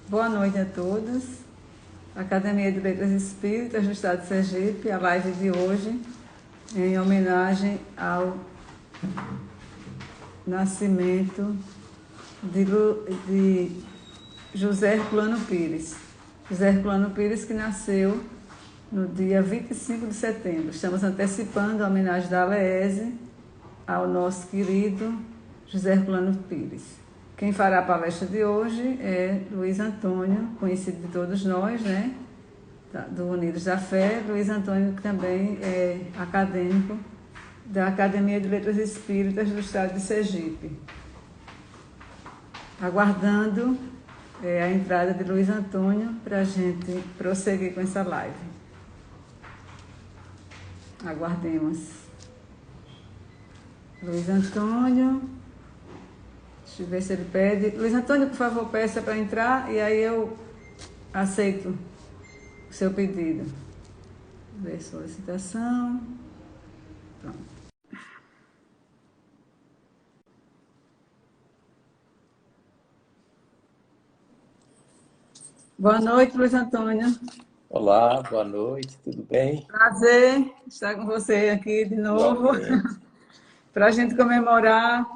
Boa noite a todos. Academia de Letras Espíritas do Estado de Sergipe, a live de hoje em homenagem ao nascimento de José Herculano Pires. José Herculano Pires, que nasceu no dia 25 de setembro. Estamos antecipando a homenagem da Aleese ao nosso querido José Herculano Pires. Quem fará a palestra de hoje é Luiz Antônio, conhecido de todos nós, né? Do Unidos da Fé. Luiz Antônio, que também é acadêmico da Academia de Letras Espíritas do Estado de Sergipe. Aguardando a entrada de Luiz Antônio para a gente prosseguir com essa live. Aguardemos. Luiz Antônio. Deixa eu ver se ele pede. Luiz Antônio, por favor, peça para entrar e aí eu aceito o seu pedido. Ver solicitação. Pronto. Boa noite, Luiz Antônio. Olá, boa noite, tudo bem? Prazer estar com você aqui de novo para a gente comemorar,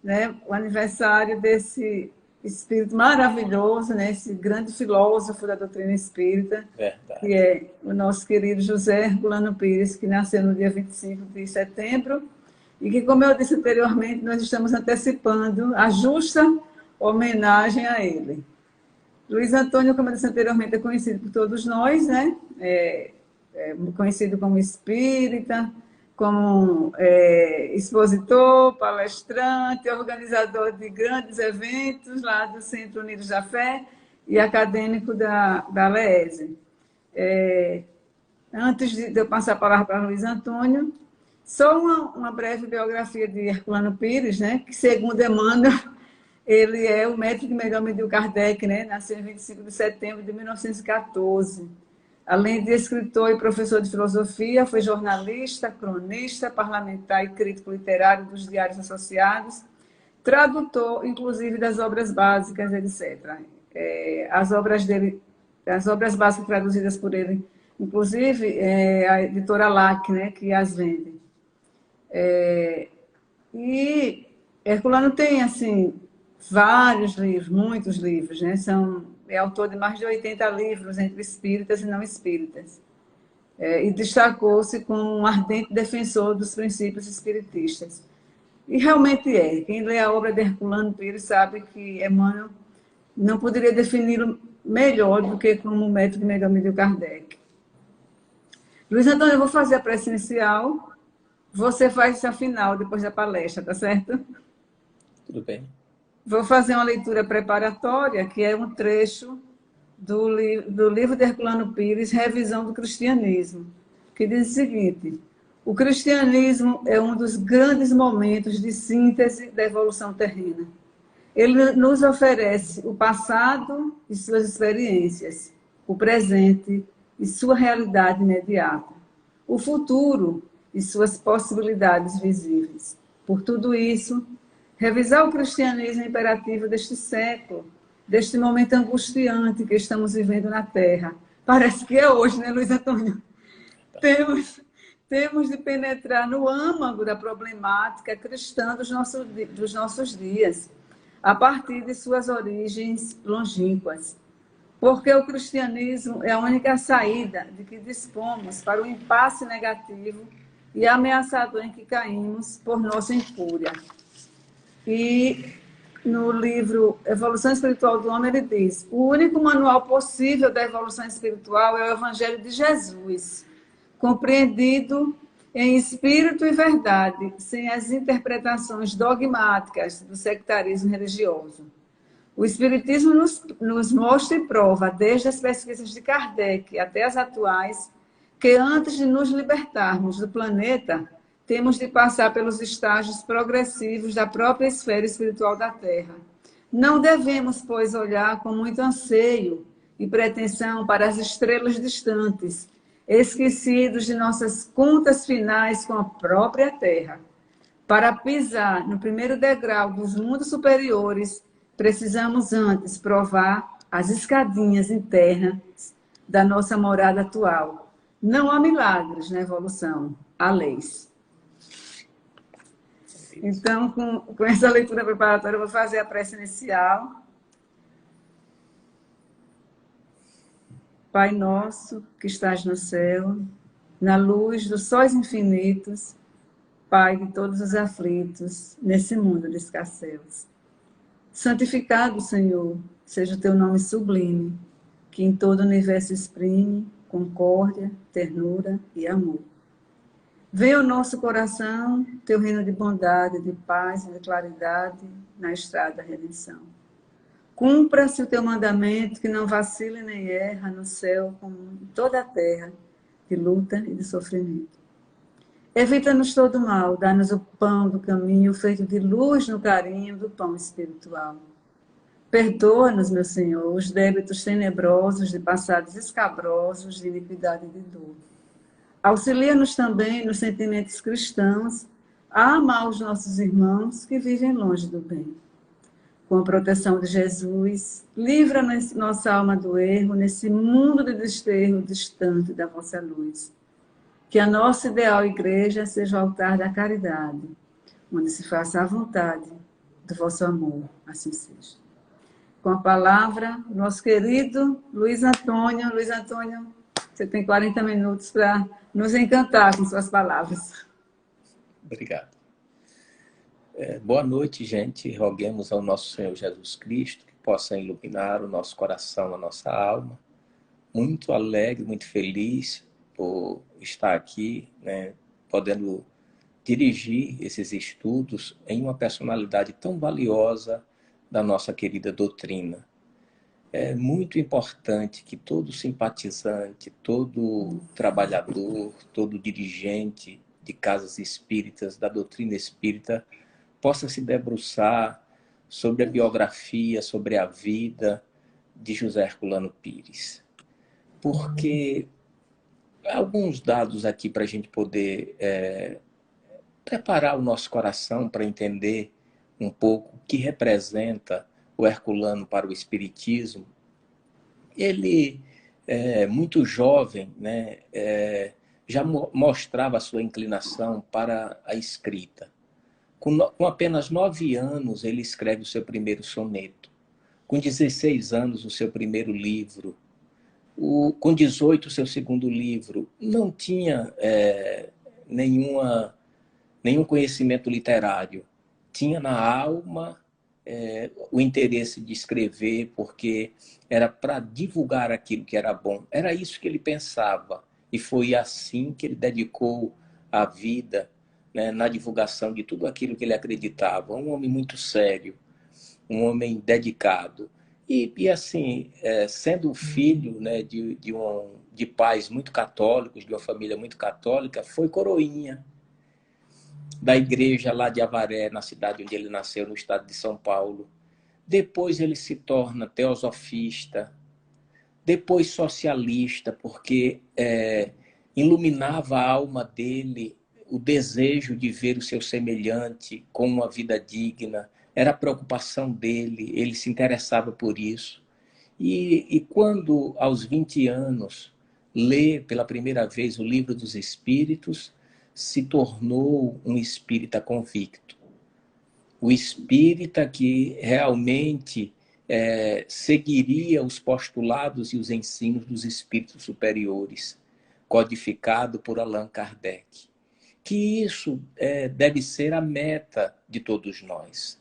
né, o aniversário desse espírito maravilhoso, né, esse grande filósofo da doutrina espírita, Verdade. que é o nosso querido José Herculano Pires, que nasceu no dia 25 de setembro, e que, como eu disse anteriormente, nós estamos antecipando a justa homenagem a ele. Luiz Antônio, como eu disse anteriormente, é conhecido por todos nós, né? É conhecido como espírita, como expositor, palestrante, organizador de grandes eventos lá do Centro Unidos da Fé e acadêmico da Aleese. Antes de eu passar a palavra para Luiz Antônio, só uma breve biografia de Herculano Pires, né? Que, segundo Emmanuel, ele é o médico que melhor mediu Kardec, né? Nasceu em 25 de setembro de 1914. Além de escritor e professor de filosofia, foi jornalista, cronista, parlamentar e crítico literário dos diários associados, tradutor, inclusive, das obras básicas, etc. As obras básicas traduzidas por ele, inclusive, a editora LAC, né? Que as vende. E Herculano tem, assim, vários livros, muitos livros, né? É autor de mais de 80 livros entre espíritas e não espíritas. E destacou-se como um ardente defensor dos princípios espiritistas. E realmente é. Quem lê a obra de Herculano Pires sabe que Emmanuel não poderia defini-lo melhor do que como o método que melhor mediu Kardec. Luiz Antônio, eu vou fazer a prece inicial, você faz a final depois da palestra, tá certo? Tudo bem. Vou fazer uma leitura preparatória, que é um trecho do livro de Herculano Pires, Revisão do Cristianismo, que diz o seguinte: o cristianismo é um dos grandes momentos de síntese da evolução terrena. Ele nos oferece o passado e suas experiências, o presente e sua realidade imediata, o futuro e suas possibilidades visíveis. Por tudo isso, revisar o cristianismo é imperativo deste século, deste momento angustiante que estamos vivendo na Terra. Parece que é hoje, né, Luiz Antônio? Temos de penetrar no âmago da problemática cristã dos nossos dias, a partir de suas origens longínquas. Porque o cristianismo é a única saída de que dispomos para o impasse negativo e ameaçador em que caímos por nossa incúria. E no livro Evolução Espiritual do Homem, ele diz: o único manual possível da evolução espiritual é o Evangelho de Jesus, compreendido em espírito e verdade, sem as interpretações dogmáticas do sectarismo religioso. O Espiritismo nos mostra e prova, desde as pesquisas de Kardec até as atuais, que antes de nos libertarmos do planeta, temos de passar pelos estágios progressivos da própria esfera espiritual da Terra. Não devemos, pois, olhar com muito anseio e pretensão para as estrelas distantes, esquecidos de nossas contas finais com a própria Terra. Para pisar no primeiro degrau dos mundos superiores, precisamos antes provar as escadinhas internas da nossa morada atual. Não há milagres na evolução, há leis. Então, com essa leitura preparatória, eu vou fazer a prece inicial. Pai nosso, que estás no céu, na luz dos sóis infinitos, Pai de todos os aflitos, nesse mundo de escasseus. Santificado, Senhor, seja o teu nome sublime, que em todo o universo exprime concórdia, ternura e amor. Venha ao nosso coração teu reino de bondade, de paz e de claridade na estrada da redenção. Cumpra-se o teu mandamento, que não vacile nem erra no céu como em toda a terra, de luta e de sofrimento. Evita-nos todo mal, dá-nos o pão do caminho, feito de luz no carinho do pão espiritual. Perdoa-nos, meu Senhor, os débitos tenebrosos de passados escabrosos, de iniquidade e de dor. Auxilia-nos também nos sentimentos cristãos a amar os nossos irmãos que vivem longe do bem. Com a proteção de Jesus, livra nossa alma do erro nesse mundo de desterro distante da vossa luz. Que a nossa ideal igreja seja o altar da caridade, onde se faça a vontade do vosso amor, assim seja. Com a palavra, nosso querido Luiz Antônio. Luiz Antônio, você tem 40 minutos para nos encantar com suas palavras. Obrigado. Boa noite, gente. Roguemos ao nosso Senhor Jesus Cristo que possa iluminar o nosso coração, a nossa alma. Muito alegre, muito feliz por estar aqui, né, podendo dirigir esses estudos em uma personalidade tão valiosa da nossa querida doutrina. É muito importante que todo simpatizante, todo trabalhador, todo dirigente de casas espíritas, da doutrina espírita, possa se debruçar sobre a biografia, sobre a vida de José Herculano Pires. Porque alguns dados aqui para a gente poder preparar o nosso coração para entender um pouco o que representa o Herculano para o Espiritismo. Ele, muito jovem, né, já mostrava a sua inclinação para a escrita. Com apenas 9 anos, ele escreve o seu primeiro soneto. Com 16 anos, o seu primeiro livro. Com 18, o seu segundo livro. Não tinha nenhum conhecimento literário. Tinha na alma o interesse de escrever, porque era para divulgar aquilo que era bom. Era isso que ele pensava. E foi assim que ele dedicou a vida, né, na divulgação de tudo aquilo que ele acreditava. Um homem muito sério, um homem dedicado. E assim, sendo filho, né, de pais muito católicos, de uma família muito católica, foi coroinha da igreja lá de Avaré, na cidade onde ele nasceu, no estado de São Paulo. Depois ele se torna teosofista, depois socialista, porque iluminava a alma dele o desejo de ver o seu semelhante com uma vida digna. Era a preocupação dele, ele se interessava por isso. E quando, aos 20 anos, lê pela primeira vez o Livro dos Espíritos, se tornou um espírita convicto. O espírita que realmente seguiria os postulados e os ensinos dos espíritos superiores, codificado por Allan Kardec. Que isso deve ser a meta de todos nós.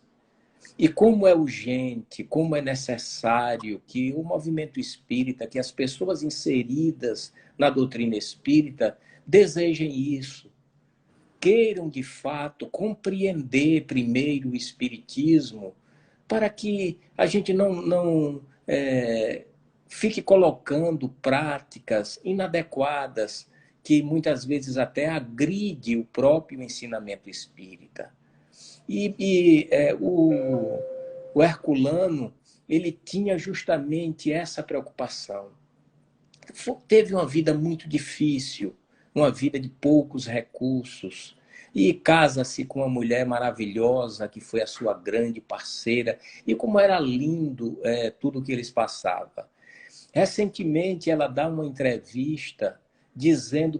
E como é urgente, como é necessário que o movimento espírita, que as pessoas inseridas na doutrina espírita desejem isso. Queiram, de fato, compreender primeiro o espiritismo, para que a gente não fique colocando práticas inadequadas, que muitas vezes até agride o próprio ensinamento espírita. O Herculano, ele tinha justamente essa preocupação. Teve uma vida muito difícil, uma vida de poucos recursos. e casa-se com uma mulher maravilhosa, que foi a sua grande parceira, e como era lindo tudo que eles passavam. Recentemente, ela dá uma entrevista dizendo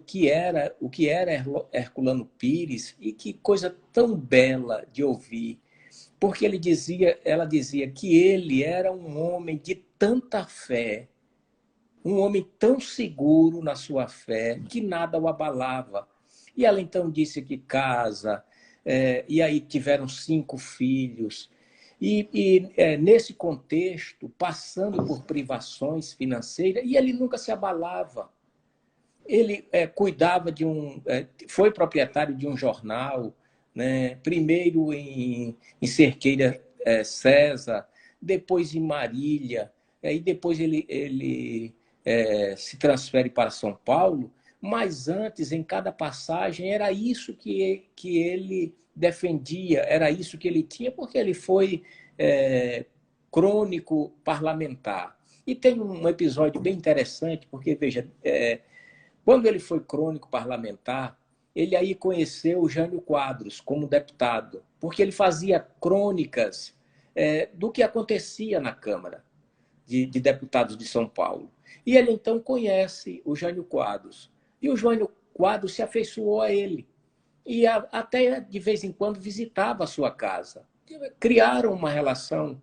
o que era Herculano Pires, e que coisa tão bela de ouvir, porque ela dizia que ele era um homem de tanta fé, um homem tão seguro na sua fé, que nada o abalava. E ela então disse que casa, e aí tiveram 5 filhos. Nesse contexto, passando por privações financeiras, e ele nunca se abalava. Ele cuidava foi proprietário de um jornal, né? Primeiro em Cerqueira, César, depois em Marília, e depois ele se transfere para São Paulo, mas antes, em cada passagem, era isso que ele defendia, era isso que ele tinha, porque ele foi crônico parlamentar. E tem um episódio bem interessante, porque, veja, quando ele foi crônico parlamentar, ele aí conheceu o Jânio Quadros como deputado, porque ele fazia crônicas do que acontecia na Câmara de Deputados de São Paulo. E ele então conhece o Jânio Quadros. E o Jânio Quadros se afeiçoou a ele. E até de vez em quando visitava a sua casa. Criaram uma relação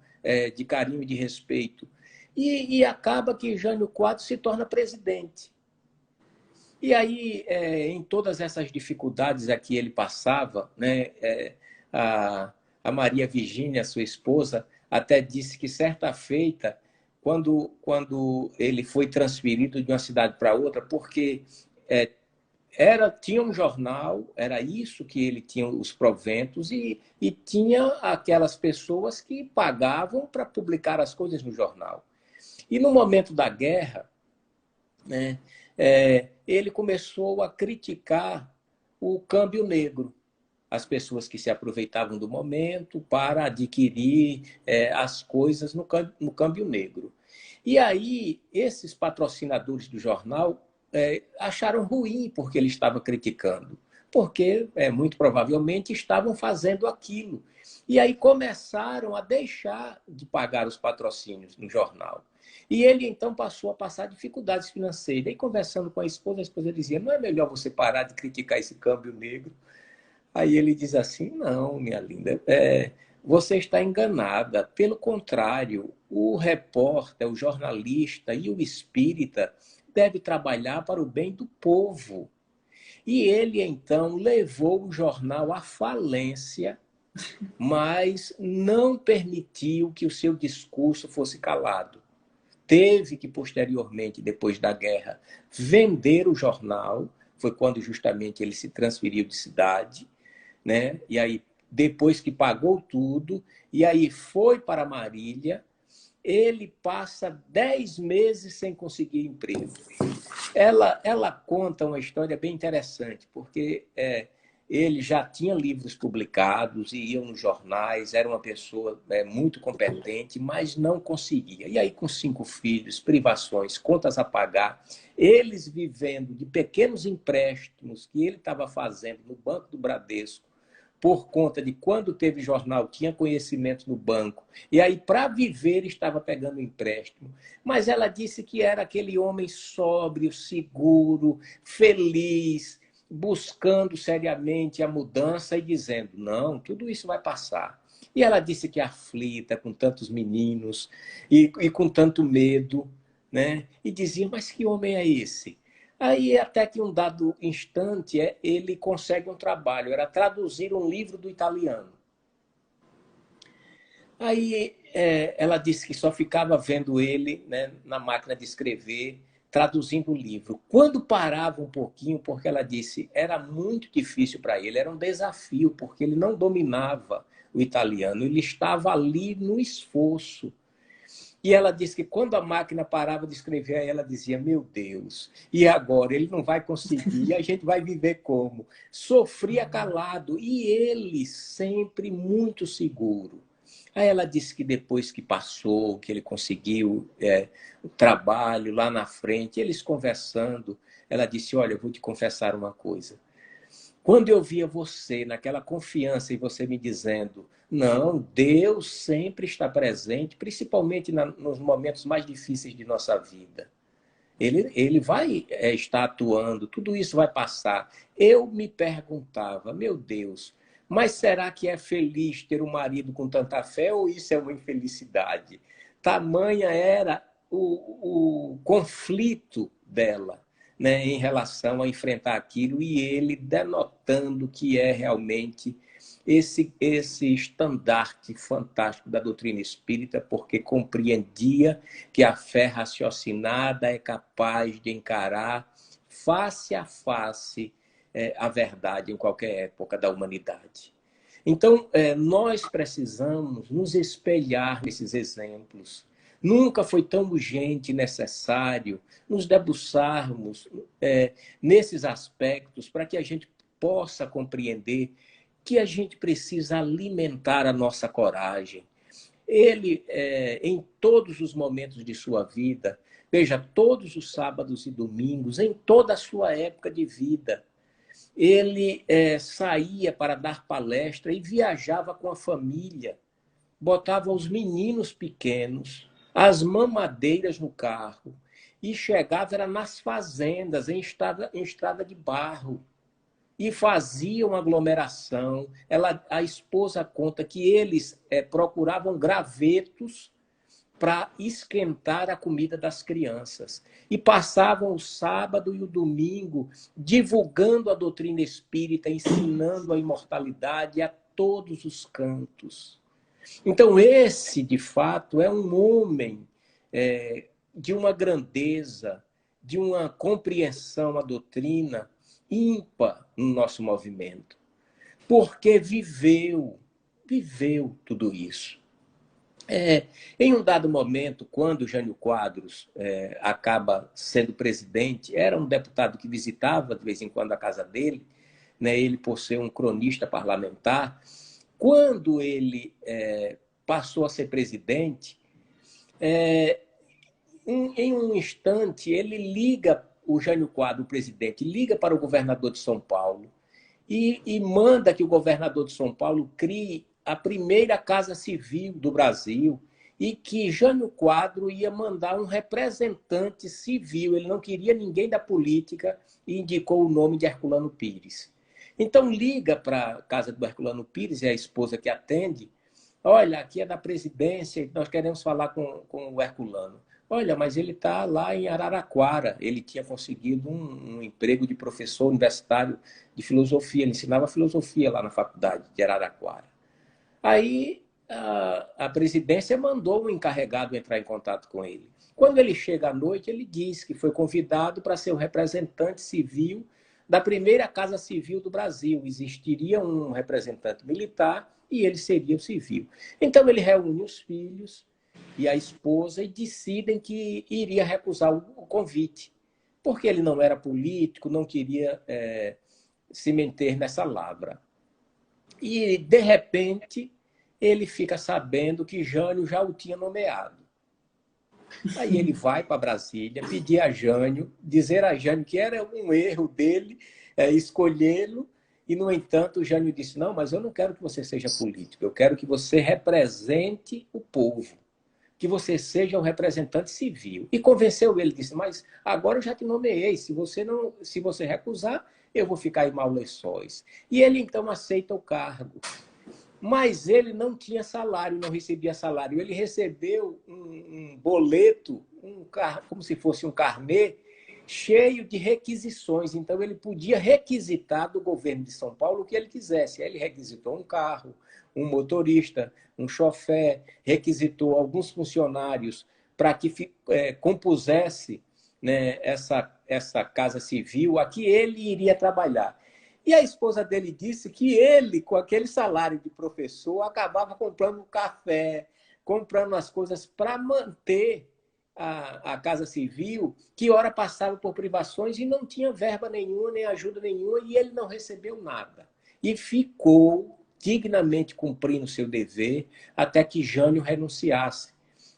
de carinho e de respeito. E acaba que Jânio Quadros se torna presidente. E aí, em todas essas dificuldades a que ele passava, né, a Maria Virgínia, sua esposa, até disse que certa feita, quando ele foi transferido de uma cidade para outra, porque tinha um jornal, era isso que ele tinha os proventos, e tinha aquelas pessoas que pagavam para publicar as coisas no jornal. E no momento da guerra, né, ele começou a criticar o câmbio negro, as pessoas que se aproveitavam do momento para adquirir as coisas no câmbio negro. E aí, esses patrocinadores do jornal acharam ruim porque ele estava criticando, porque muito provavelmente estavam fazendo aquilo. E aí começaram a deixar de pagar os patrocínios no jornal. E ele, então, passou a passar dificuldades financeiras. E conversando com a esposa dizia, não é melhor você parar de criticar esse câmbio negro? Aí ele diz assim, não, minha linda, você está enganada. Pelo contrário, o repórter, o jornalista e o espírita deve trabalhar para o bem do povo. E ele, então, levou o jornal à falência, mas não permitiu que o seu discurso fosse calado. Teve que, posteriormente, depois da guerra, vender o jornal. Foi quando justamente ele se transferiu de cidade, né? E aí, depois que pagou tudo, e aí foi para Marília, ele passa 10 meses sem conseguir emprego. Ela conta uma história bem interessante, porque ele já tinha livros publicados e ia nos jornais, era uma pessoa muito competente, mas não conseguia. E aí, com 5 filhos, privações, contas a pagar, eles vivendo de pequenos empréstimos que ele estava fazendo no Banco do Bradesco, por conta de quando teve jornal, tinha conhecimento no banco. E aí, para viver, estava pegando empréstimo. Mas ela disse que era aquele homem sóbrio, seguro, feliz, buscando seriamente a mudança e dizendo, não, tudo isso vai passar. E ela disse que aflita, com tantos meninos e com tanto medo, né? E dizia, mas que homem é esse? Aí, até que um dado instante, ele consegue um trabalho, era traduzir um livro do italiano. Aí ela disse que só ficava vendo ele, né, na máquina de escrever, traduzindo o livro. Quando parava um pouquinho, porque ela disse, era muito difícil para ele, era um desafio, porque ele não dominava o italiano, ele estava ali no esforço. E ela disse que quando a máquina parava de escrever, ela dizia, meu Deus, e agora? Ele não vai conseguir, e a gente vai viver como? Sofria calado, e ele sempre muito seguro. Aí ela disse que depois que passou, que ele conseguiu o trabalho lá na frente, eles conversando, ela disse, olha, eu vou te confessar uma coisa. Quando eu via você naquela confiança e você me dizendo, não, Deus sempre está presente, principalmente nos momentos mais difíceis de nossa vida. Ele vai estar atuando, tudo isso vai passar. Eu me perguntava, meu Deus, mas será que é feliz ter um marido com tanta fé ou isso é uma infelicidade? Tamanha era o conflito dela, né, em relação a enfrentar aquilo e ele denotando que é realmente esse estandarte fantástico da doutrina espírita, porque compreendia que a fé raciocinada é capaz de encarar face a face a verdade em qualquer época da humanidade. Então, nós precisamos nos espelhar nesses exemplos. Nunca foi tão urgente e necessário nos debruçarmos nesses aspectos para que a gente possa compreender que a gente precisa alimentar a nossa coragem. Ele, em todos os momentos de sua vida, veja, todos os sábados e domingos, em toda a sua época de vida, ele saía para dar palestra e viajava com a família, botava os meninos pequenos, as mamadeiras no carro, e chegava era nas fazendas, em estrada de barro, e faziam aglomeração. A esposa conta que eles procuravam gravetos para esquentar a comida das crianças. E passavam o sábado e o domingo divulgando a doutrina espírita, ensinando a imortalidade a todos os cantos. Então, esse, de fato, é um homem de uma grandeza, de uma compreensão à doutrina ímpar no nosso movimento, porque viveu tudo isso. Em um dado momento, quando Jânio Quadros acaba sendo presidente, era um deputado que visitava de vez em quando a casa dele, né, ele por ser um cronista parlamentar. Quando ele passou a ser presidente, em um instante ele liga, o Jânio Quadros, o presidente, liga para o governador de São Paulo e manda que o governador de São Paulo crie a primeira Casa Civil do Brasil e que Jânio Quadros ia mandar um representante civil. Ele não queria ninguém da política e indicou o nome de Herculano Pires. Então liga para a casa do Herculano Pires, é a esposa que atende. Olha, aqui é da presidência, nós queremos falar com o Herculano. Olha, mas ele está lá em Araraquara. Ele tinha conseguido um emprego de professor universitário de filosofia. Ele ensinava filosofia lá na faculdade de Araraquara. Aí a presidência mandou o encarregado entrar em contato com ele. Quando ele chega à noite, ele diz que foi convidado para ser o representante civil da primeira Casa Civil do Brasil. Existiria um representante militar e ele seria o civil. Então ele reúne os filhos e a esposa e decidem que iria recusar o convite, porque ele não era político, não queria se meter nessa lavra. E, de repente, ele fica sabendo que Jânio já o tinha nomeado. Aí ele vai para Brasília, pedir a Jânio, dizer a Jânio que era um erro dele escolhê-lo, e, no entanto, Jânio disse, não, mas eu não quero que você seja político, eu quero que você represente o povo, que você seja um representante civil. E convenceu ele, disse, mas agora eu já te nomeei, se você recusar, eu vou ficar em maus lençóis. E ele, então, aceita o cargo. Mas ele não tinha salário, não recebia salário. Ele recebeu um boleto, como se fosse um carnê, cheio de requisições. Então, ele podia requisitar do governo de São Paulo o que ele quisesse. Aí ele requisitou um carro, um motorista, um chofé, requisitou alguns funcionários para que compusesse, né, essa casa civil a que ele iria trabalhar. E a esposa dele disse que ele, com aquele salário de professor, acabava comprando café, comprando as coisas para manter a Casa Civil, que ora passava por privações e não tinha verba nenhuma, nem ajuda nenhuma, e ele não recebeu nada. E ficou dignamente cumprindo seu dever até que Jânio renunciasse.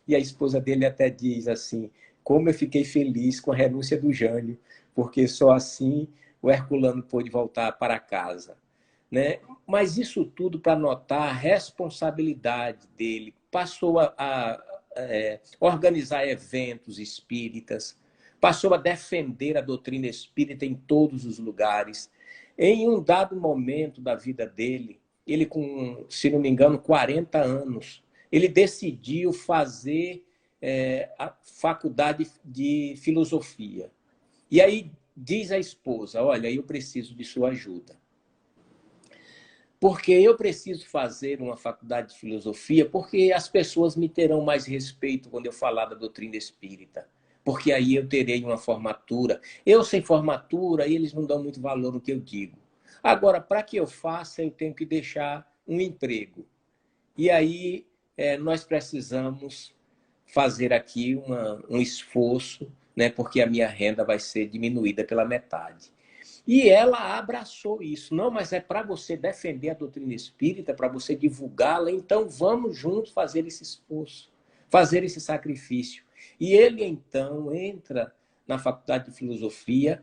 E a esposa dele até diz assim, como eu fiquei feliz com a renúncia do Jânio, porque só assim o Herculano pôde voltar para casa, né? Mas isso tudo para notar a responsabilidade dele. Passou a organizar eventos espíritas, passou a defender a doutrina espírita em todos os lugares. Em um dado momento da vida dele, ele com, se não me engano, 40 anos, ele decidiu fazer a faculdade de filosofia. E aí diz à esposa, olha, eu preciso de sua ajuda. Porque eu preciso fazer uma faculdade de filosofia, porque as pessoas me terão mais respeito quando eu falar da doutrina espírita. Porque aí eu terei uma formatura. Eu sem formatura, eles não dão muito valor no que eu digo. Agora, para que eu faça, eu tenho que deixar um emprego. E aí nós precisamos fazer aqui um esforço, né, porque a minha renda vai ser diminuída pela metade. E ela abraçou isso. Não, mas é para você defender a doutrina espírita, para você divulgá-la, então vamos juntos fazer esse esforço, fazer esse sacrifício. E ele, então, entra na faculdade de filosofia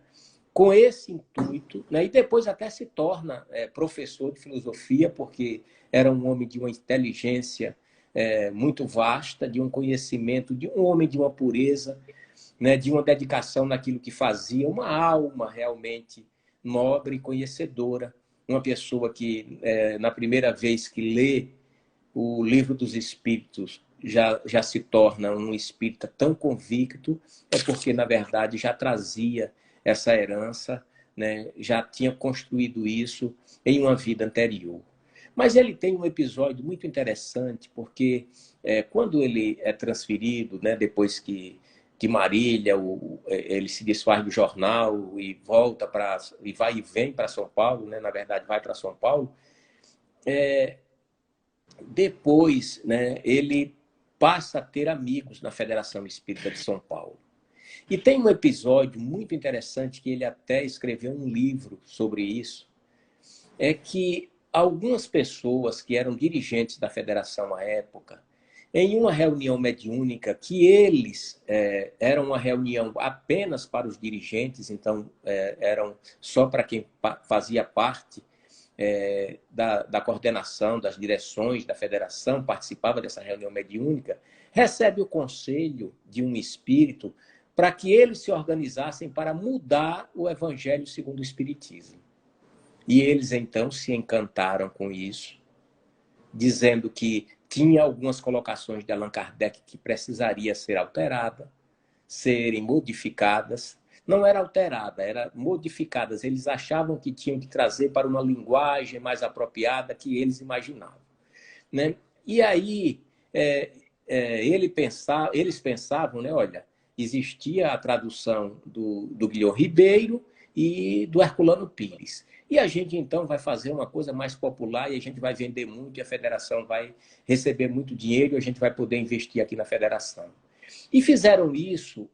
com esse intuito, né? E depois até se torna professor de filosofia, porque era um homem de uma inteligência muito vasta, de um conhecimento, de um homem de uma pureza, né? De uma dedicação naquilo que fazia, uma alma realmente nobre e conhecedora, uma pessoa que, na primeira vez que lê o Livro dos Espíritos, já se torna um espírita tão convicto, porque, na verdade, já trazia essa herança, né? Já tinha construído isso em uma vida anterior. Mas ele tem um episódio muito interessante, porque quando ele é transferido, né, depois que Marília, ele se desfaz do jornal e volta e vai e vem para São Paulo, né? Na verdade, vai para São Paulo. Depois, né, ele passa a ter amigos na Federação Espírita de São Paulo. E tem um episódio muito interessante que ele até escreveu um livro sobre isso, é que algumas pessoas que eram dirigentes da federação à época, em uma reunião mediúnica, que eles era uma reunião apenas para os dirigentes, então eram só para quem fazia parte da coordenação, das direções da federação, participava dessa reunião mediúnica, recebe o conselho de um espírito para que eles se organizassem para mudar o Evangelho segundo o Espiritismo. E eles, então, se encantaram com isso, dizendo que tinha algumas colocações de Allan Kardec que precisaria ser alterada, serem modificadas. Não era alterada, era modificadas. Eles achavam que tinham que trazer para uma linguagem mais apropriada que eles imaginavam, né? E aí eles pensavam, né? Olha, existia a tradução do Guilherme Ribeiro e do Herculano Pires. E a gente, então, vai fazer uma coisa mais popular e a gente vai vender muito e a federação vai receber muito dinheiro e a gente vai poder investir aqui na federação. E fizeram isso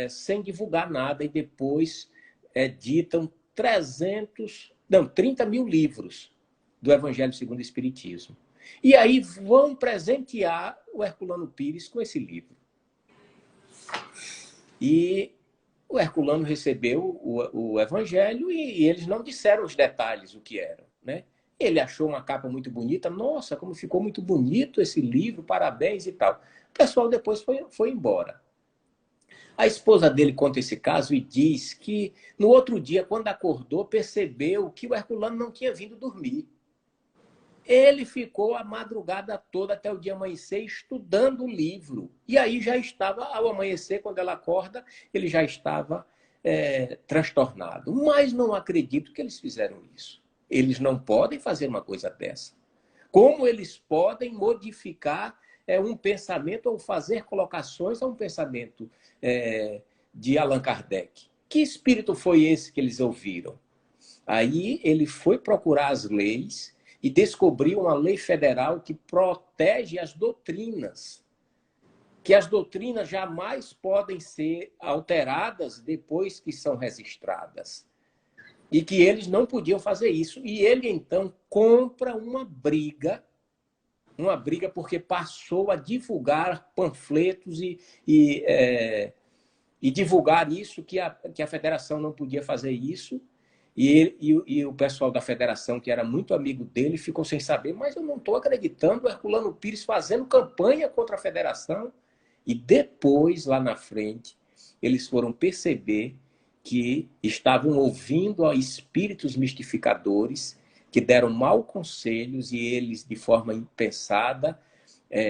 sem divulgar nada e depois ditam 30 mil livros do Evangelho segundo o Espiritismo. E aí vão presentear o Herculano Pires com esse livro. E o Herculano recebeu o Evangelho e eles não disseram os detalhes, o que era, né? Ele achou uma capa muito bonita. Nossa, como ficou muito bonito esse livro, parabéns e tal. O pessoal depois foi embora. A esposa dele conta esse caso e diz que no outro dia, quando acordou, percebeu que o Herculano não tinha vindo dormir. Ele ficou a madrugada toda até o dia amanhecer estudando o livro. E aí já estava, ao amanhecer, quando ela acorda, ele já estava transtornado. Mas não acredito que eles fizeram isso. Eles não podem fazer uma coisa dessa. Como eles podem modificar um pensamento ou fazer colocações a um pensamento de Allan Kardec? Que espírito foi esse que eles ouviram? Aí ele foi procurar as leis e descobriu uma lei federal que protege as doutrinas, que as doutrinas jamais podem ser alteradas depois que são registradas. E que eles não podiam fazer isso. E ele, então, compra uma briga porque passou a divulgar panfletos e divulgar isso, que a federação não podia fazer isso. E o pessoal da federação, que era muito amigo dele, ficou sem saber, mas eu não estou acreditando o Herculano Pires fazendo campanha contra a federação. E depois, lá na frente, eles foram perceber que estavam ouvindo a espíritos mistificadores que deram maus conselhos e eles, de forma impensada,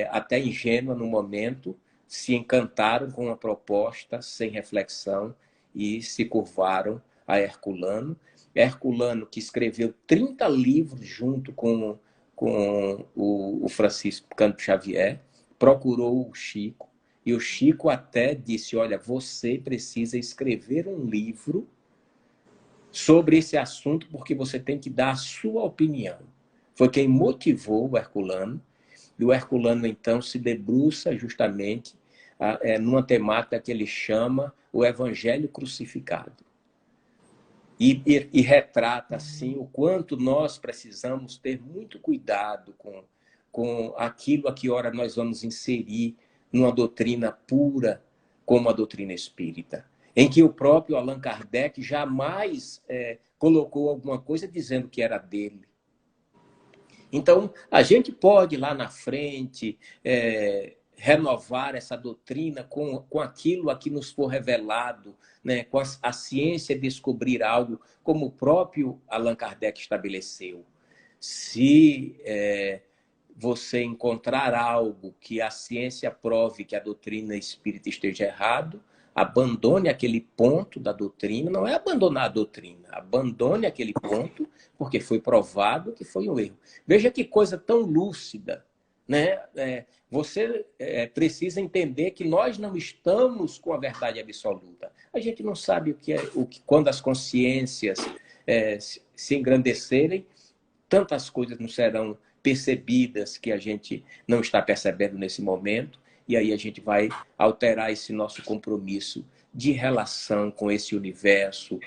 até ingênua no momento, se encantaram com uma proposta sem reflexão e se curvaram a Herculano. Herculano, que escreveu 30 livros junto com o Francisco Cândido Xavier, procurou o Chico, e o Chico até disse, olha, você precisa escrever um livro sobre esse assunto, porque você tem que dar a sua opinião. Foi quem motivou o Herculano, e o Herculano, então, se debruça justamente numa temática que ele chama o Evangelho Crucificado. E retrata, assim, o quanto nós precisamos ter muito cuidado com aquilo a que hora nós vamos inserir numa doutrina pura, como a doutrina espírita, em que o próprio Allan Kardec jamais colocou alguma coisa dizendo que era dele. Então, a gente pode, lá na frente, renovar essa doutrina com aquilo a que nos for revelado, né? Com a ciência descobrir algo, como o próprio Allan Kardec estabeleceu. Se você encontrar algo que a ciência prove que a doutrina espírita esteja errado, abandone aquele ponto da doutrina, não é abandonar a doutrina, abandone aquele ponto, porque foi provado que foi um erro. Veja que coisa tão lúcida, né? Você precisa entender que nós não estamos com a verdade absoluta. A gente não sabe quando as consciências se engrandecerem, tantas coisas não serão percebidas que a gente não está percebendo nesse momento, e aí a gente vai alterar esse nosso compromisso de relação com esse universo,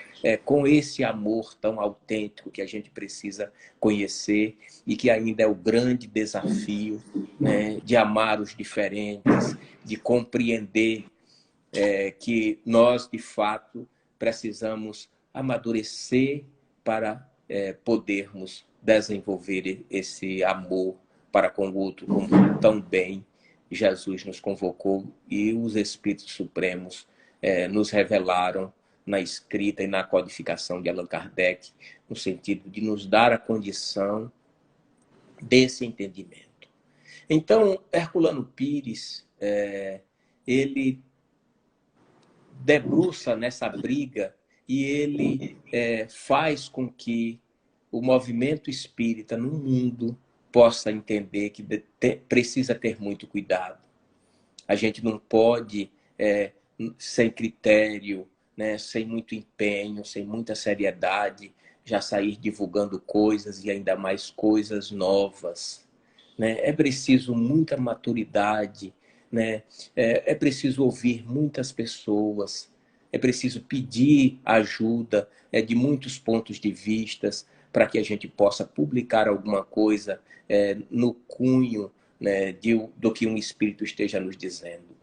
com esse amor tão autêntico que a gente precisa conhecer e que ainda é o grande desafio, né, de amar os diferentes, de compreender que nós, de fato, precisamos amadurecer para podermos desenvolver esse amor para com o outro, como tão bem Jesus nos convocou e os Espíritos Supremos nos revelaram na escrita e na codificação de Allan Kardec, no sentido de nos dar a condição desse entendimento. Então, Herculano Pires, ele debruça nessa briga e ele faz com que o movimento espírita no mundo possa entender que precisa ter muito cuidado. A gente não pode, sem critério, né, sem muito empenho, sem muita seriedade, já sair divulgando coisas e ainda mais coisas novas, né? É preciso muita maturidade, né? É preciso ouvir muitas pessoas, é preciso pedir ajuda de muitos pontos de vista para que a gente possa publicar alguma coisa no cunho, né, do que um espírito esteja nos dizendo.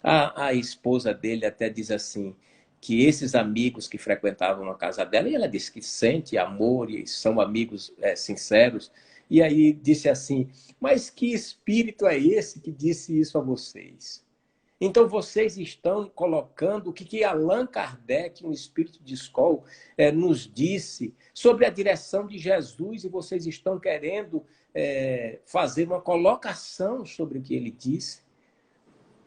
A esposa dele até diz assim, que esses amigos que frequentavam a casa dela, e ela disse que sente amor e são amigos sinceros, e aí disse assim, mas que espírito é esse que disse isso a vocês? Então vocês estão colocando o que Allan Kardec, um espírito de escola, nos disse sobre a direção de Jesus, e vocês estão querendo fazer uma colocação sobre o que ele disse.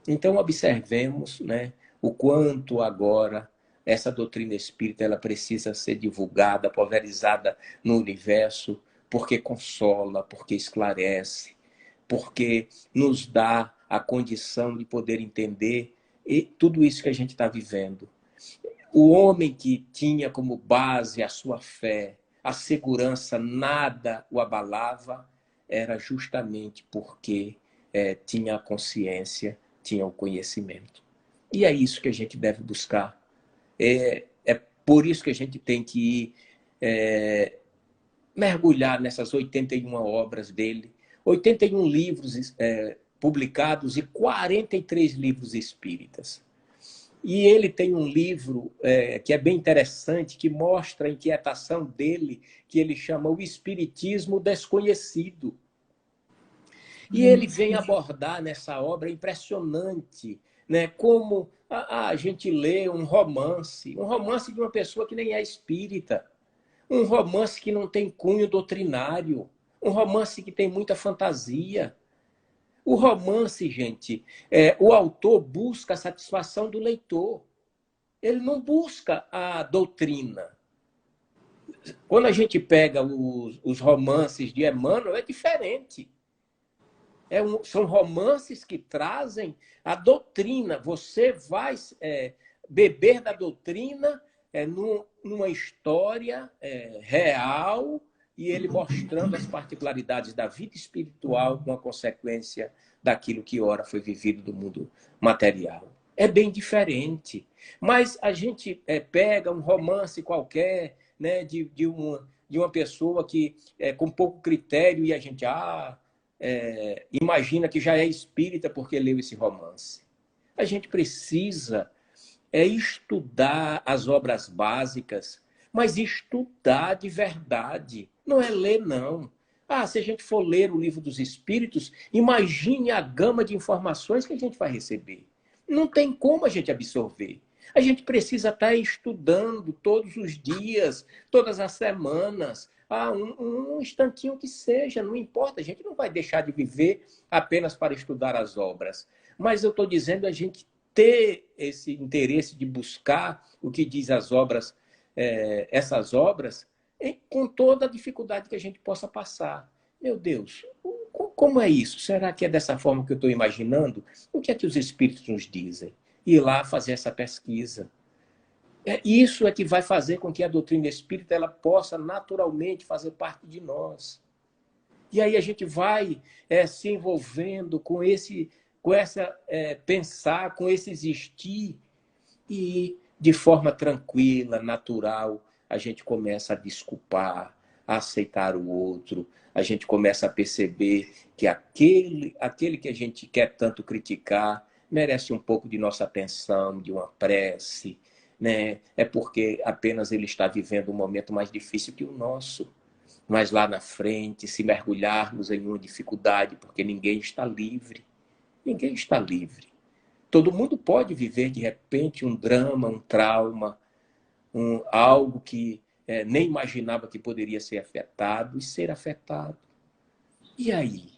Então observemos, né, o quanto agora essa doutrina espírita ela precisa ser divulgada, pulverizada no universo, porque consola, porque esclarece, porque nos dá a condição de poder entender tudo isso que a gente está vivendo. O homem que tinha como base a sua fé, a segurança, nada o abalava, era justamente porque tinha a consciência, tinha o conhecimento. E é isso que a gente deve buscar. É por isso que a gente tem que ir mergulhar nessas 81 obras dele, 81 livros publicados e 43 livros espíritas. E ele tem um livro que é bem interessante, que mostra a inquietação dele, que ele chama O Espiritismo Desconhecido. E ele vem abordar nessa obra impressionante, né? Como a gente lê um romance de uma pessoa que nem é espírita, um romance que não tem cunho doutrinário, um romance que tem muita fantasia. O romance, gente, o autor busca a satisfação do leitor. Ele não busca a doutrina. Quando a gente pega os romances de Emmanuel, é diferente. São romances que trazem a doutrina. Você vai beber da doutrina numa história real, e ele mostrando as particularidades da vida espiritual com a consequência daquilo que ora foi vivido do mundo material. É bem diferente. Mas a gente pega um romance qualquer, né, de uma pessoa que com pouco critério, e a gente imagina que já é espírita porque leu esse romance. A gente precisa estudar as obras básicas, mas estudar de verdade. Não é ler, não. Se a gente for ler o Livro dos Espíritos, imagine a gama de informações que a gente vai receber. Não tem como a gente absorver. A gente precisa estar estudando todos os dias, todas as semanas, um instantinho que seja, não importa. A gente não vai deixar de viver apenas para estudar as obras. Mas eu estou dizendo a gente ter esse interesse de buscar o que diz as obras, essas obras, com toda a dificuldade que a gente possa passar. Meu Deus, como é isso? Será que é dessa forma que eu estou imaginando? O que é que os espíritos nos dizem? Ir lá fazer essa pesquisa. Isso é que vai fazer com que a doutrina espírita ela possa naturalmente fazer parte de nós. E aí a gente vai se envolvendo com essa pensar, com esse existir, e de forma tranquila, natural, a gente começa a desculpar, a aceitar o outro, a gente começa a perceber que aquele que a gente quer tanto criticar merece um pouco de nossa atenção, de uma prece, né? É porque apenas ele está vivendo um momento mais difícil que o nosso. Mas lá na frente, se mergulharmos em uma dificuldade, porque ninguém está livre. Ninguém está livre. Todo mundo pode viver, de repente, um drama, um trauma, algo que nem imaginava que poderia ser afetado e ser afetado. E aí?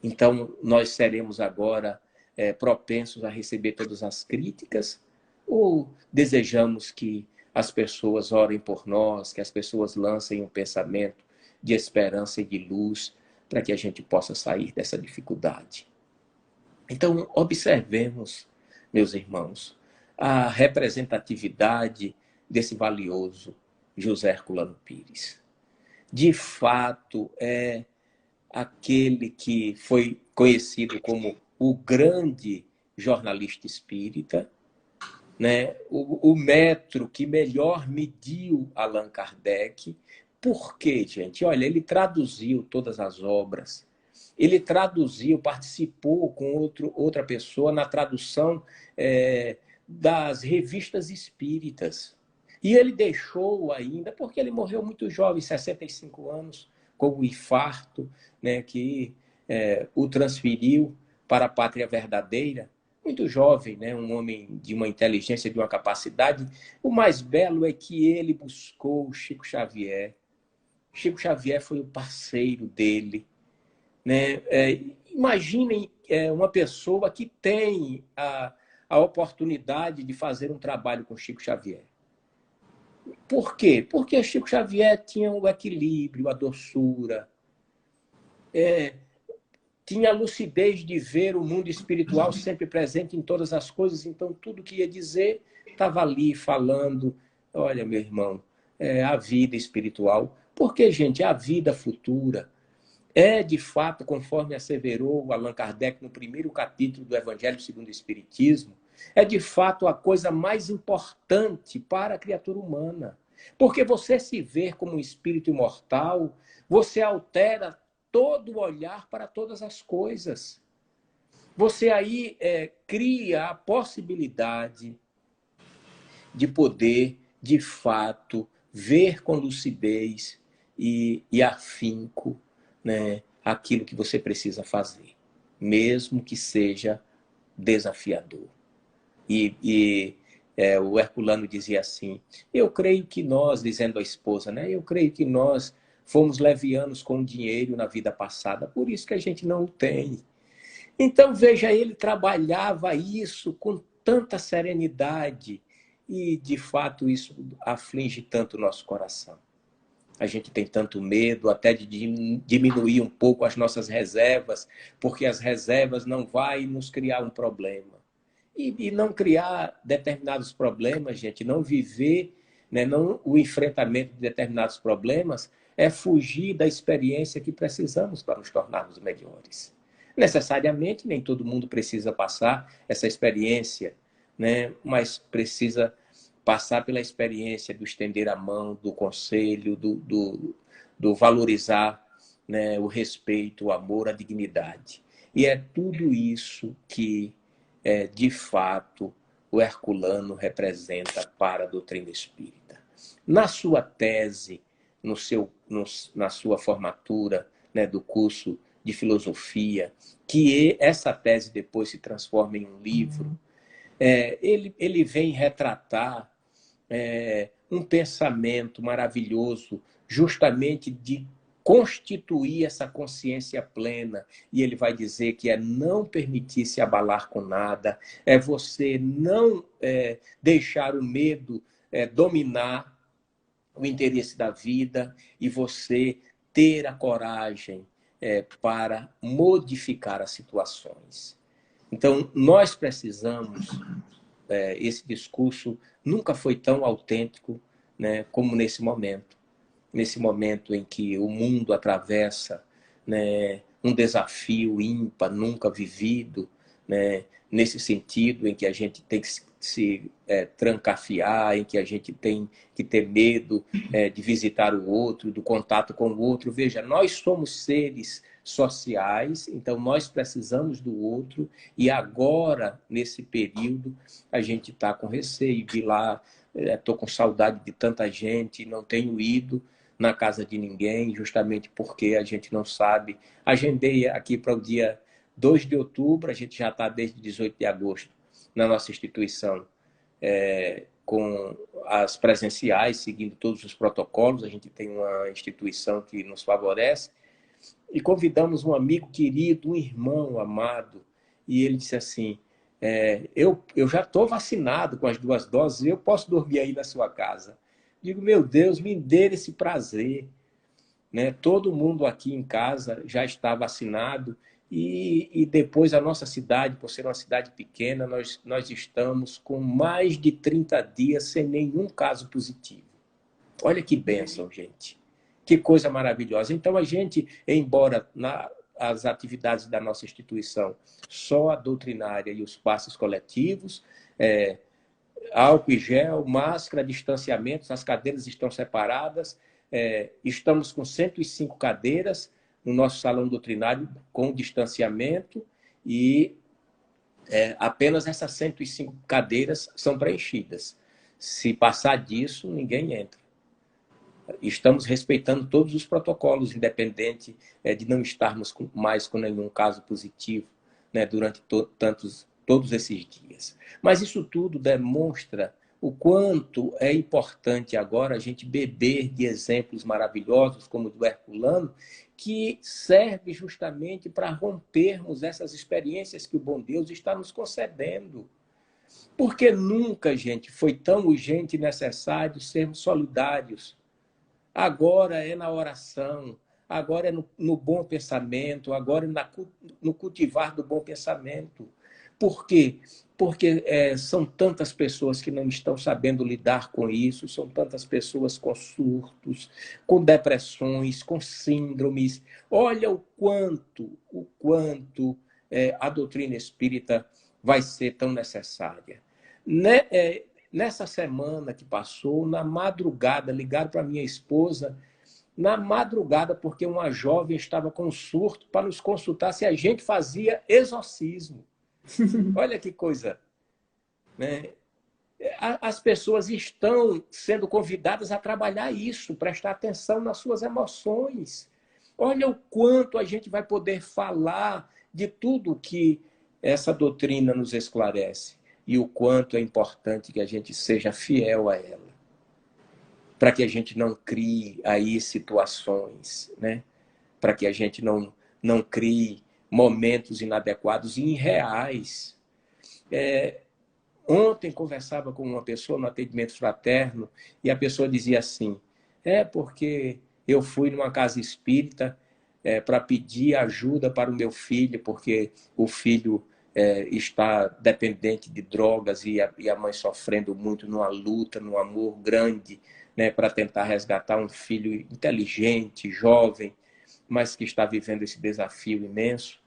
Então, nós seremos agora propensos a receber todas as críticas, ou desejamos que as pessoas orem por nós, que as pessoas lancem um pensamento de esperança e de luz para que a gente possa sair dessa dificuldade? Então, observemos, meus irmãos, a representatividade desse valioso José Herculano Pires. De fato, é aquele que foi conhecido como o grande jornalista espírita, né? O metro que melhor mediu Allan Kardec. Por quê, gente? Olha, ele traduziu todas as obras. Ele traduziu, participou com outra pessoa na tradução das revistas espíritas. E ele deixou ainda, porque ele morreu muito jovem, 65 anos, com um infarto, né, que o transferiu para a pátria verdadeira. Muito jovem, né, um homem de uma inteligência, de uma capacidade. O mais belo é que ele buscou o Chico Xavier. Chico Xavier foi o parceiro dele, né? Imaginem uma pessoa que tem a oportunidade de fazer um trabalho com Chico Xavier. Por quê? Porque Chico Xavier tinha o equilíbrio, a doçura, tinha a lucidez de ver o mundo espiritual sempre presente em todas as coisas. Então, tudo que ia dizer estava ali falando. Olha, meu irmão, a vida espiritual. Porque, gente, a vida futura de fato, conforme asseverou Allan Kardec no primeiro capítulo do Evangelho segundo o Espiritismo, é de fato a coisa mais importante para a criatura humana. Porque você se ver como um espírito imortal, você altera todo o olhar para todas as coisas. Você aí cria a possibilidade de poder, de fato, ver com lucidez e afinco, né, aquilo que você precisa fazer, mesmo que seja desafiador. O Herculano dizia assim, eu creio que nós, dizendo à esposa, né, eu creio que nós fomos levianos com o dinheiro na vida passada, por isso que a gente não o tem. Então, veja, ele trabalhava isso com tanta serenidade e, de fato, isso aflige tanto o nosso coração. A gente tem tanto medo até de diminuir um pouco as nossas reservas, porque as reservas não vão nos criar um problema. E não criar determinados problemas, gente, não viver, né, não, o enfrentamento de determinados problemas é fugir da experiência que precisamos para nos tornarmos melhores. Necessariamente, nem todo mundo precisa passar essa experiência, né, mas precisa passar pela experiência do estender a mão, do conselho, do valorizar, né, o respeito, o amor, a dignidade. E é tudo isso que, de fato, o Herculano representa para a doutrina espírita. Na sua tese, na sua formatura, né, do curso de filosofia, que essa tese depois se transforma em um livro, ele vem retratar um pensamento maravilhoso, justamente de constituir essa consciência plena. E ele vai dizer que é não permitir se abalar com nada, é você não deixar o medo dominar o interesse da vida e você ter a coragem para modificar as situações. Então, nós precisamos, esse discurso nunca foi tão autêntico, né, como nesse momento em que o mundo atravessa, né, um desafio ímpar, nunca vivido, né, nesse sentido em que a gente tem que se trancafiar, em que a gente tem que ter medo de visitar o outro, do contato com o outro. Veja, nós somos seres sociais, então nós precisamos do outro, e agora, nesse período, a gente está com receio de ir lá, estou com saudade de tanta gente, não tenho ido na casa de ninguém, justamente porque a gente não sabe. Agendei aqui para o dia 2 de outubro, a gente já está desde 18 de agosto na nossa instituição, com as presenciais, seguindo todos os protocolos. A gente tem uma instituição que nos favorece, e convidamos um amigo querido, um irmão amado, e ele disse assim, eu já estou vacinado com as 2 doses, eu posso dormir aí na sua casa. Digo, meu Deus, me dê esse prazer, né? Todo mundo aqui em casa já está vacinado, e depois a nossa cidade, por ser uma cidade pequena, nós estamos com mais de 30 dias sem nenhum caso positivo. Olha que bênção, gente. Que coisa maravilhosa. Então, a gente, embora as atividades da nossa instituição, só a doutrinária e os passes coletivos, álcool e gel, máscara, distanciamento, as cadeiras estão separadas, estamos com 105 cadeiras no nosso salão doutrinário com distanciamento, e apenas essas 105 cadeiras são preenchidas. Se passar disso, ninguém entra. Estamos respeitando todos os protocolos, independente de não estarmos mais com nenhum caso positivo, né, durante todos esses dias. Mas isso tudo demonstra o quanto é importante agora a gente beber de exemplos maravilhosos, como o do Herculano, que serve justamente para rompermos essas experiências que o bom Deus está nos concedendo. Porque nunca, gente, foi tão urgente e necessário sermos solidários. Agora é na oração, agora é no bom pensamento, agora é no cultivar do bom pensamento. Por quê? Porque são tantas pessoas que não estão sabendo lidar com isso, são tantas pessoas com surtos, com depressões, com síndromes. Olha o quanto a doutrina espírita vai ser tão necessária. Nessa semana que passou, na madrugada, ligaram para minha esposa, na madrugada, porque uma jovem estava com surto, para nos consultar se a gente fazia exorcismo. Olha que coisa, né? as pessoas estão sendo convidadas a trabalhar isso, prestar atenção nas suas emoções. Olha o quanto a gente vai poder falar de tudo que essa doutrina nos esclarece e o quanto é importante que a gente seja fiel a ela, para que a gente não crie aí situações, né? Para que a gente não crie momentos inadequados e irreais. Ontem conversava com uma pessoa no atendimento fraterno e a pessoa dizia assim, porque eu fui numa casa espírita para pedir ajuda para o meu filho, porque o filho está dependente de drogas e a mãe sofrendo muito numa luta, num amor grande, né, para tentar resgatar um filho inteligente, jovem, mas que está vivendo esse desafio imenso.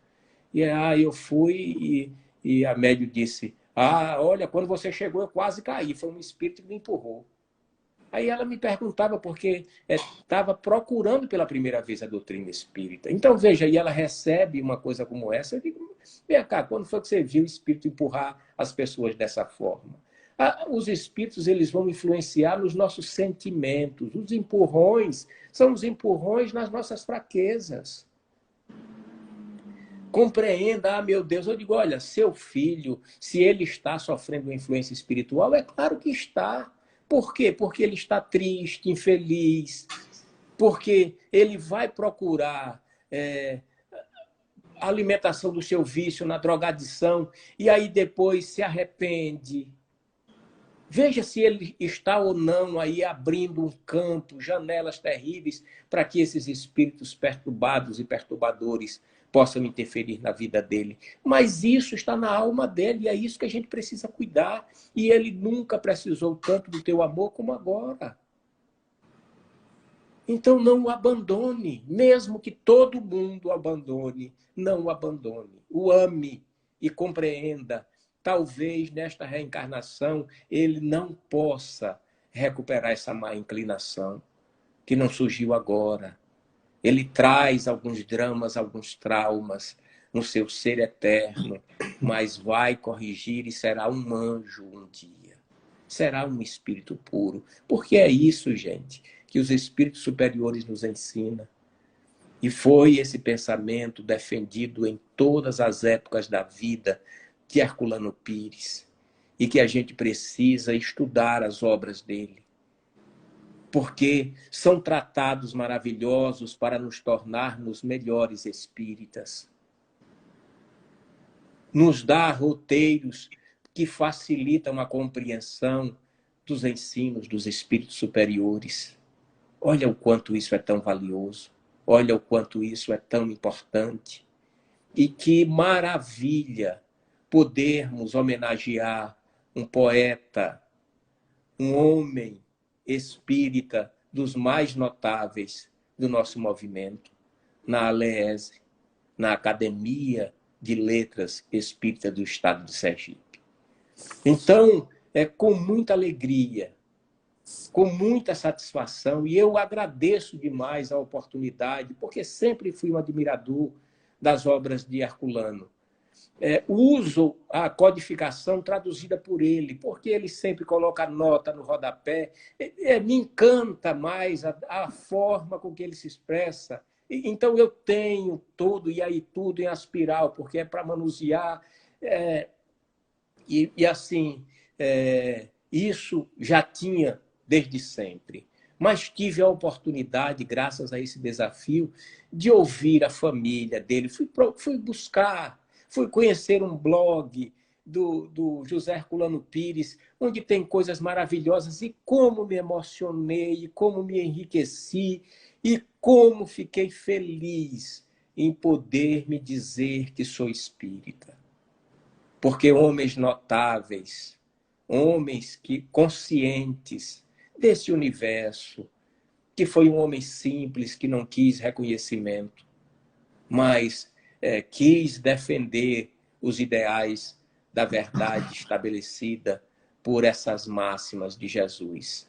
E aí eu fui e a médium disse, olha, quando você chegou eu quase caí, foi um espírito que me empurrou. Aí ela me perguntava porque estava procurando pela primeira vez a doutrina espírita. Então, veja, e ela recebe uma coisa como essa, eu digo, vem cá, quando foi que você viu o espírito empurrar as pessoas dessa forma? Os espíritos, eles vão influenciar nos nossos sentimentos. Os empurrões são os empurrões nas nossas fraquezas. Compreenda, meu Deus, eu digo, olha, seu filho, se ele está sofrendo uma influência espiritual, é claro que está. Por quê? Porque ele está triste, infeliz, porque ele vai procurar a alimentação do seu vício na drogadição e aí depois se arrepende. Veja se ele está ou não aí abrindo um campo, janelas terríveis para que esses espíritos perturbados e perturbadores possam interferir na vida dele. Mas isso está na alma dele e é isso que a gente precisa cuidar. E ele nunca precisou tanto do teu amor como agora. Então não o abandone, mesmo que todo mundo o abandone, não o abandone. O ame e compreenda. Talvez nesta reencarnação ele não possa recuperar essa má inclinação, que não surgiu agora. Ele traz alguns dramas, alguns traumas no seu ser eterno, mas vai corrigir e será um anjo um dia. Será um espírito puro. Porque é isso, gente, que os espíritos superiores nos ensinam. E foi esse pensamento defendido em todas as épocas da vida de Herculano Pires, e que a gente precisa estudar as obras dele, porque são tratados maravilhosos para nos tornarmos melhores espíritas. Nos dá roteiros que facilitam a compreensão dos ensinos dos espíritos superiores. Olha o quanto isso é tão valioso, olha o quanto isso é tão importante. E que maravilha podermos homenagear um poeta, um homem espírita dos mais notáveis do nosso movimento, na ALEESE, na Academia de Letras Espírita do Estado de Sergipe. Então, é com muita alegria, com muita satisfação, e eu agradeço demais a oportunidade, porque sempre fui um admirador das obras de Herculano. Uso a codificação traduzida por ele, porque ele sempre coloca nota no rodapé. Me encanta mais a forma com que ele se expressa. Então, eu tenho todo, e aí tudo em aspiral, porque é para manusear. Assim, isso já tinha desde sempre. Mas tive a oportunidade, graças a esse desafio, de ouvir a família dele. Fui buscar, fui conhecer um blog do José Herculano Pires, onde tem coisas maravilhosas, e como me emocionei, e como me enriqueci, e como fiquei feliz em poder me dizer que sou espírita. Porque homens notáveis, homens conscientes desse universo, que foi um homem simples, que não quis reconhecimento, mas quis defender os ideais da verdade estabelecida por essas máximas de Jesus,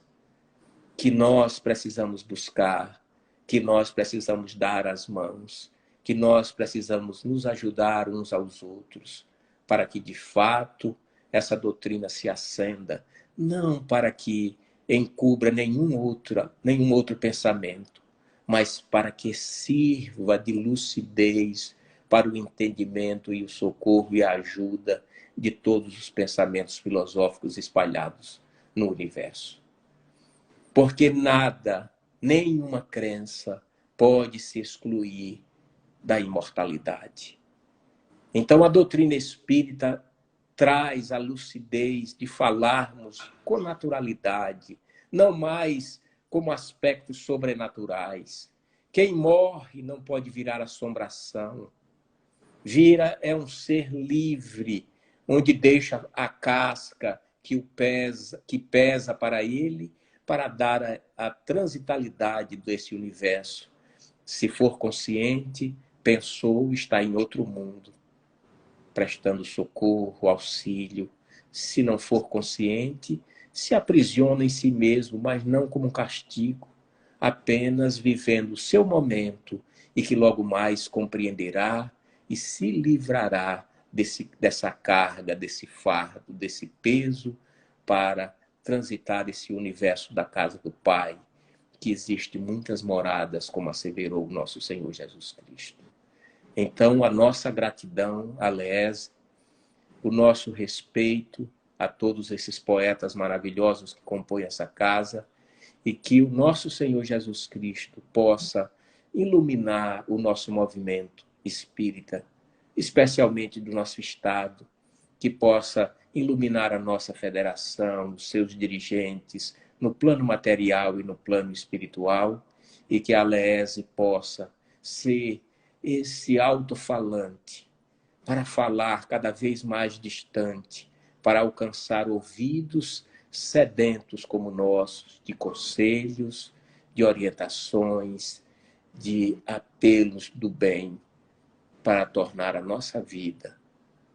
que nós precisamos buscar, que nós precisamos dar as mãos, que nós precisamos nos ajudar uns aos outros, para que, de fato, essa doutrina se acenda não para que encubra nenhum outro pensamento, mas para que sirva de lucidez para o entendimento e o socorro e a ajuda de todos os pensamentos filosóficos espalhados no universo. Porque nada, nenhuma crença pode se excluir da imortalidade. Então a doutrina espírita traz a lucidez de falarmos com naturalidade, não mais como aspectos sobrenaturais. Quem morre não pode virar assombração. Vira é um ser livre, onde deixa a casca que pesa para ele, para dar a transitalidade desse universo. Se for consciente, pensou, está em outro mundo, prestando socorro, auxílio. Se não for consciente, se aprisiona em si mesmo, mas não como um castigo, apenas vivendo o seu momento e que logo mais compreenderá e se livrará dessa carga, desse fardo, desse peso para transitar esse universo da casa do Pai, que existe muitas moradas, como asseverou o nosso Senhor Jesus Cristo. Então, a nossa gratidão a Lese, o nosso respeito a todos esses poetas maravilhosos que compõem essa casa, e que o nosso Senhor Jesus Cristo possa iluminar o nosso movimento espírita, especialmente do nosso Estado, que possa iluminar a nossa federação, os seus dirigentes, no plano material e no plano espiritual, e que a Lese possa ser esse alto-falante para falar cada vez mais distante, para alcançar ouvidos sedentos como nossos, de conselhos, de orientações, de apelos do bem, para tornar a nossa vida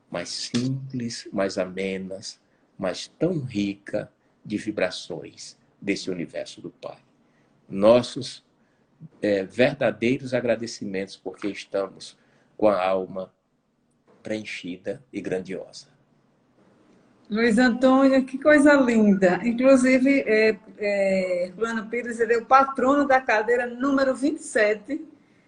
mais simples, mais amenas, mas tão rica de vibrações desse universo do Pai. Nossos verdadeiros agradecimentos, porque estamos com a alma preenchida e grandiosa. Luiz Antônio, que coisa linda. Inclusive, Herculano Pires ele é o patrono da cadeira número 27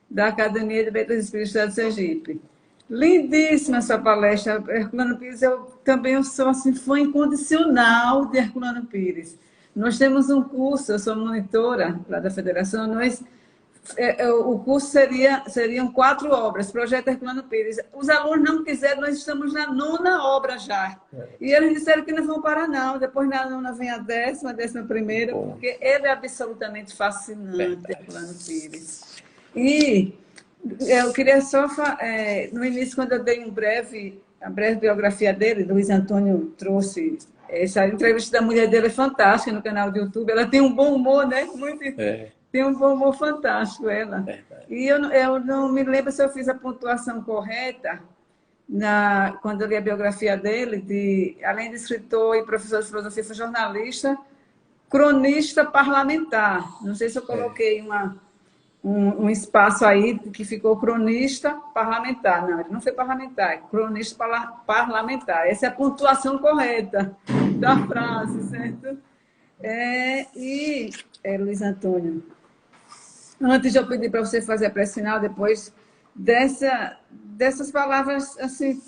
da Academia de Letras Espíritas de Sergipe. Lindíssima sua palestra, Herculano Pires. Eu também sou assim, fã incondicional de Herculano Pires. Nós temos um curso, eu sou monitora lá da Federação, o curso seriam 4 obras, Projeto Herculano Pires. Os alunos não quiseram, nós estamos na 9ª obra já. E eles disseram que não vão parar, não. Depois na 9ª vem a 10ª, a 11ª, porque ele é absolutamente fascinante, Herculano Pires. E eu queria só, no início, quando eu dei a breve biografia dele, Luiz Antônio trouxe essa entrevista da mulher dele, é fantástica no canal do YouTube. Ela tem um bom humor, né? Tem um bom humor fantástico, ela. E eu não me lembro se eu fiz a pontuação correta quando eu li a biografia dele, além de escritor e professor de filosofia, foi jornalista, cronista parlamentar. Não sei se eu coloquei um espaço aí que ficou cronista parlamentar. Não, ele não foi parlamentar, é cronista parlamentar. Essa é a pontuação correta da frase, certo? Luiz Antônio, antes de eu pedir para você fazer a prece final, depois dessas palavras assim,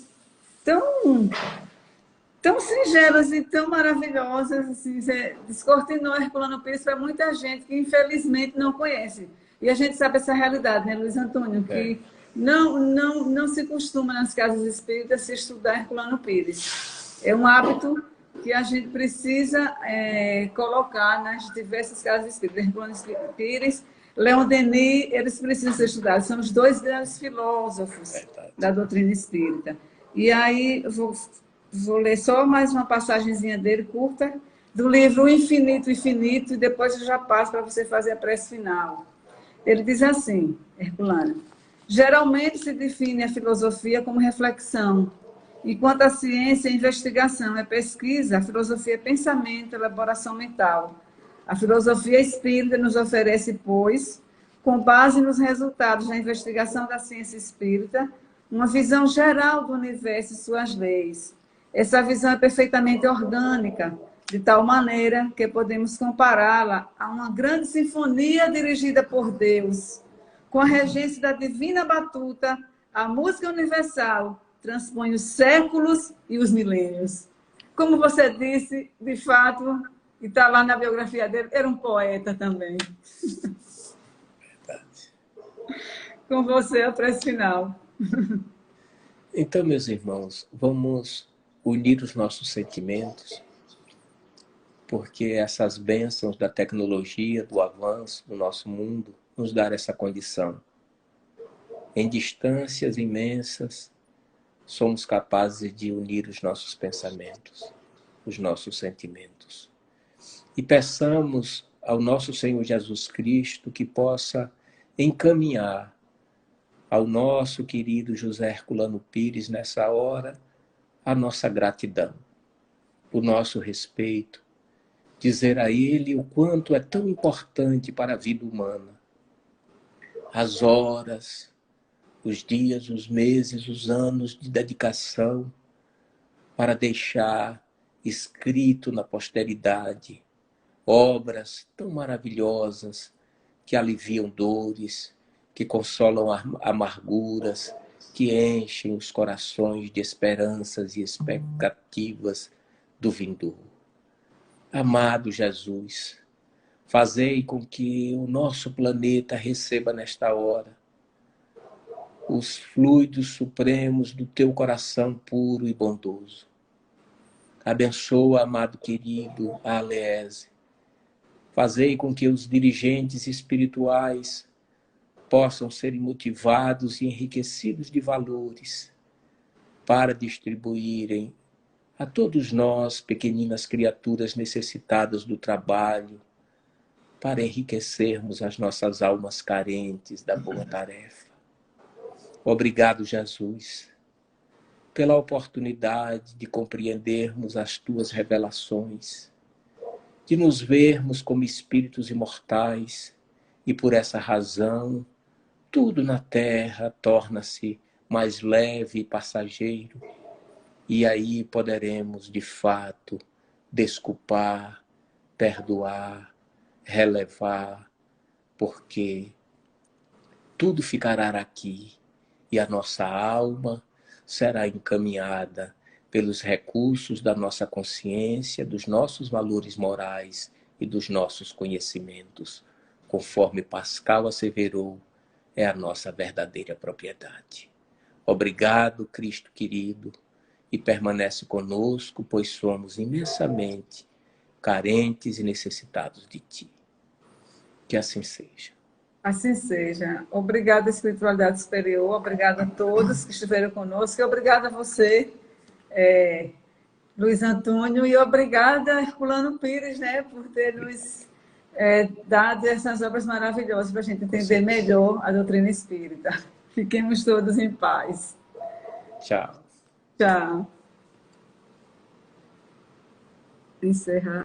tão singelas e tão maravilhosas, assim, você descortinou Herculano Pires para muita gente que infelizmente não conhece. E a gente sabe essa realidade, né, Luiz Antônio? Que não se costuma nas casas espíritas se estudar Herculano Pires. É um hábito que a gente precisa colocar nas diversas casas espíritas. Herculano Pires, Leon Denis, eles precisam ser estudados. São os 2 grandes filósofos da doutrina espírita. E aí, vou ler só mais uma passagenzinha dele, curta, do livro O Infinito, Infinito, e depois eu já passo para você fazer a prece final. Ele diz assim, Herculano: geralmente se define a filosofia como reflexão, enquanto a ciência é investigação, é pesquisa, a filosofia é pensamento, elaboração mental. A filosofia espírita nos oferece, pois, com base nos resultados da investigação da ciência espírita, uma visão geral do universo e suas leis. Essa visão é perfeitamente orgânica, de tal maneira que podemos compará-la a uma grande sinfonia dirigida por Deus. Com a regência da divina batuta, a música universal transpõe os séculos e os milênios. Como você disse, de fato, e está lá na biografia dele, era um poeta também. Verdade. Com você, a prece final. Então, meus irmãos, vamos unir os nossos sentimentos, porque essas bênçãos da tecnologia, do avanço do nosso mundo, nos dar essa condição. Em distâncias imensas, somos capazes de unir os nossos pensamentos, os nossos sentimentos. E peçamos ao nosso Senhor Jesus Cristo que possa encaminhar ao nosso querido José Herculano Pires, nessa hora, a nossa gratidão, o nosso respeito, dizer a ele o quanto é tão importante para a vida humana. As horas, os dias, os meses, os anos de dedicação para deixar escrito na posteridade obras tão maravilhosas que aliviam dores, que consolam amarguras, que enchem os corações de esperanças e expectativas do vindouro. Amado Jesus, fazei com que o nosso planeta receba nesta hora os fluidos supremos do teu coração puro e bondoso. Abençoa, amado querido, a Aleese. Fazei com que os dirigentes espirituais possam ser motivados e enriquecidos de valores para distribuírem a todos nós, pequeninas criaturas necessitadas do trabalho, para enriquecermos as nossas almas carentes da boa tarefa. Obrigado, Jesus, pela oportunidade de compreendermos as tuas revelações, de nos vermos como espíritos imortais, e por essa razão, tudo na terra torna-se mais leve e passageiro, e aí poderemos, de fato, desculpar, perdoar, relevar, porque tudo ficará aqui e a nossa alma será encaminhada pelos recursos da nossa consciência, dos nossos valores morais e dos nossos conhecimentos. Conforme Pascal asseverou, é a nossa verdadeira propriedade. Obrigado, Cristo querido, e permanece conosco, pois somos imensamente carentes e necessitados de Ti. Que assim seja. Assim seja. Obrigada, Espiritualidade Superior. Obrigada a todos que estiveram conosco. E obrigada a você, Luiz Antônio. E obrigada, Herculano Pires, né, por ter nos dado essas obras maravilhosas para a gente entender melhor a doutrina espírita. Fiquemos todos em paz. Tchau. Tchau. Encerrar.